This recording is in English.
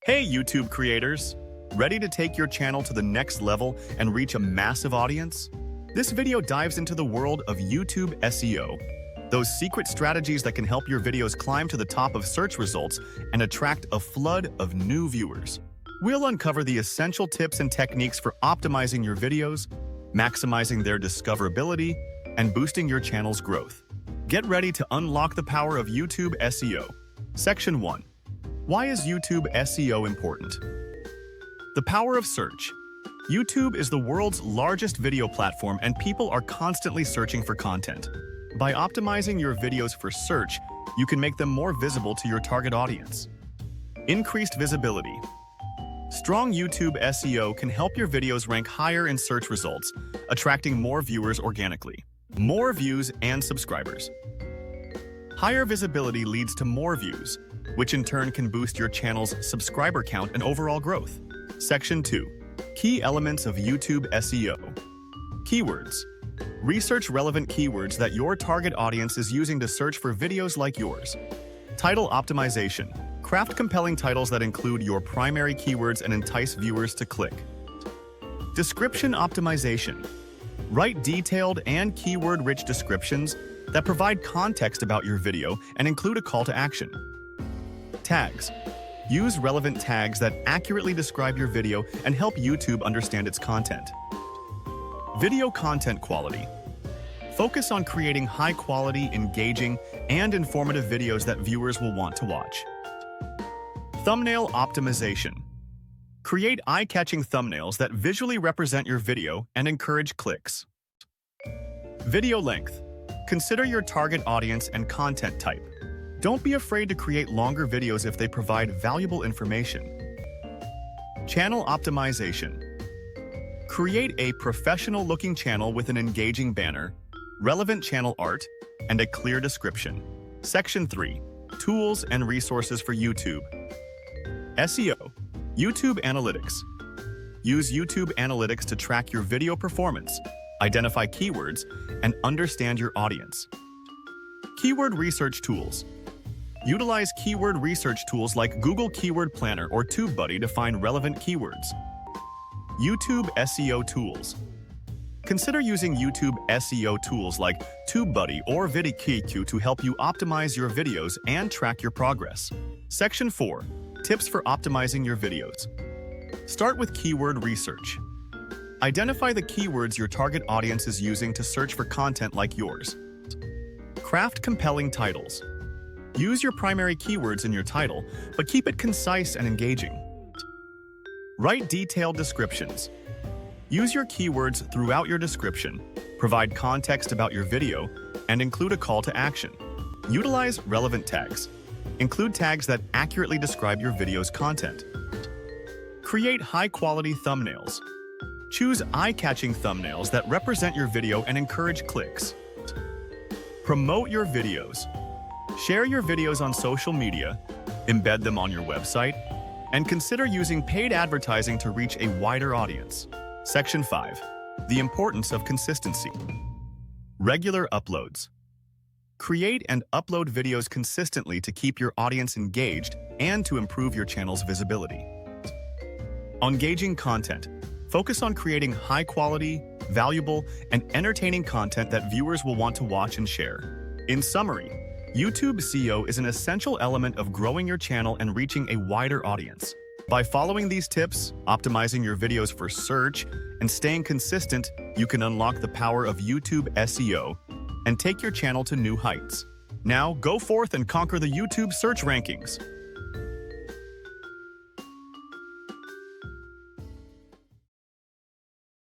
Hey YouTube creators! Ready to take your channel to the next level and reach a massive audience? This video dives into the world of YouTube SEO, those secret strategies that can help your videos climb to the top of search results and attract a flood of new viewers. We'll uncover the essential tips and techniques for optimizing your videos, maximizing their discoverability, and boosting your channel's growth. Get ready to unlock the power of YouTube SEO. Section 1. Why is YouTube SEO important? The power of search. YouTube is the world's largest video platform and people are constantly searching for content. By optimizing your videos for search, you can make them more visible to your target audience. Increased visibility. Strong YouTube SEO can help your videos rank higher in search results, attracting more viewers organically. More views and subscribers. Higher visibility leads to more views, which in turn can boost your channel's subscriber count and overall growth. Section 2. Key elements of YouTube SEO. Keywords. Research relevant keywords that your target audience is using to search for videos like yours. Title optimization. Craft compelling titles that include your primary keywords and entice viewers to click. Description optimization. Write detailed and keyword-rich descriptions that provide context about your video and include a call to action. Tags. Use relevant tags that accurately describe your video and help YouTube understand its content. Video content quality. Focus on creating high-quality, engaging, and informative videos that viewers will want to watch. Thumbnail optimization. Create eye-catching thumbnails that visually represent your video and encourage clicks. Video length. Consider your target audience and content type. Don't be afraid to create longer videos if they provide valuable information. Channel optimization. Create a professional-looking channel with an engaging banner, relevant channel art, and a clear description. Section 3. Tools and resources for YouTube. SEO. YouTube Analytics. Use YouTube Analytics to track your video performance, identify keywords, and understand your audience. Keyword research tools. Utilize keyword research tools like Google Keyword Planner or TubeBuddy to find relevant keywords. YouTube SEO tools. Consider using YouTube SEO tools like TubeBuddy or VidIQ to help you optimize your videos and track your progress. Section 4. Tips for optimizing your videos. Start with keyword research. Identify the keywords your target audience is using to search for content like yours. Craft compelling titles. Use your primary keywords in your title, but keep it concise and engaging. Write detailed descriptions. Use your keywords throughout your description, provide context about your video, and include a call to action. Utilize relevant tags. Include tags that accurately describe your video's content. Create high-quality thumbnails. Choose eye-catching thumbnails that represent your video and encourage clicks. Promote your videos. Share your videos on social media, embed them on your website, and consider using paid advertising to reach a wider audience. Section 5. The importance of consistency. Regular uploads. Create and upload videos consistently to keep your audience engaged and to improve your channel's visibility. Engaging content. Focus on creating high-quality, valuable, and entertaining content that viewers will want to watch and share. In summary, YouTube SEO is an essential element of growing your channel and reaching a wider audience. By following these tips, optimizing your videos for search, and staying consistent, you can unlock the power of YouTube SEO and take your channel to new heights. Now, go forth and conquer the YouTube search rankings.